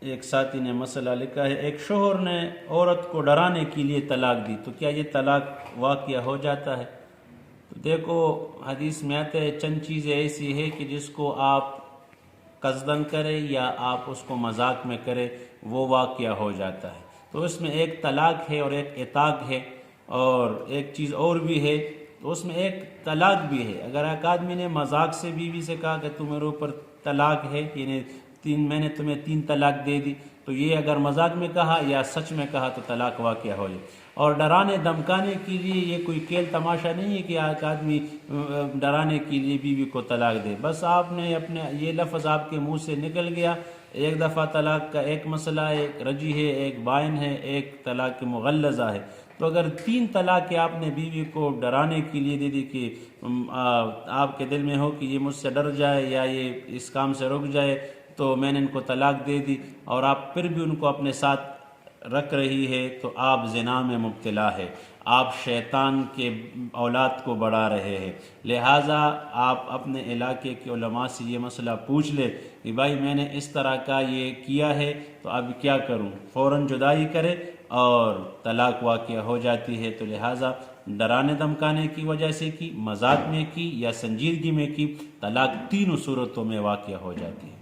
ایک ساتھی نے مسئلہ لکھا ہے، ایک شوہر نے عورت کو ڈرانے کے لیے طلاق دی، تو کیا یہ طلاق واقع ہو جاتا ہے؟ تو دیکھو حدیث میں آتا ہے چند چیزیں ایسی ہے کہ جس کو آپ قصدن کرے یا آپ اس کو مذاق میں کرے وہ واقعہ ہو جاتا ہے، تو اس میں ایک طلاق ہے اور ایک عتاق ہے، اور ایک چیز اور بھی ہے، تو اس میں ایک طلاق بھی ہے۔ اگر ایک آدمی نے مذاق سے بیوی سے کہا کہ تم میرے اوپر طلاق ہے، یعنی میں نے تمہیں 3 طلاق دے دی، تو یہ اگر مذاق میں کہا یا سچ میں کہا تو طلاق واقع ہو جائے۔ اور ڈرانے دھمکانے کے لیے یہ کوئی کھیل تماشا نہیں ہے کہ ایک آدمی ڈرانے کے لیے بیوی کو طلاق دے، بس آپ نے اپنے یہ لفظ آپ کے منہ سے نکل گیا، ایک دفعہ طلاق کا ایک مسئلہ ہے، ایک رجی ہے، ایک بائن ہے، ایک طلاق مغلظہ ہے، تو اگر 3 طلاق آپ نے بیوی کو ڈرانے کے لیے دے دی کہ آپ کے دل میں ہو کہ یہ مجھ سے ڈر جائے یا یہ اس کام سے رک جائے تو میں نے ان کو طلاق دے دی، اور آپ پھر بھی ان کو اپنے ساتھ رکھ رہی ہے، تو آپ زنا میں مبتلا ہے، آپ شیطان کے اولاد کو بڑھا رہے ہیں۔ لہٰذا آپ اپنے علاقے کے علماء سے یہ مسئلہ پوچھ لے کہ بھائی میں نے اس طرح کا یہ کیا ہے تو اب کیا کروں، فوراً جدائی کرے اور طلاق واقع ہو جاتی ہے۔ تو لہٰذا ڈرانے دھمکانے کی وجہ سے کی، مذاق میں کی یا سنجیدگی میں کی، طلاق تینوں صورتوں میں واقع ہو جاتی ہے۔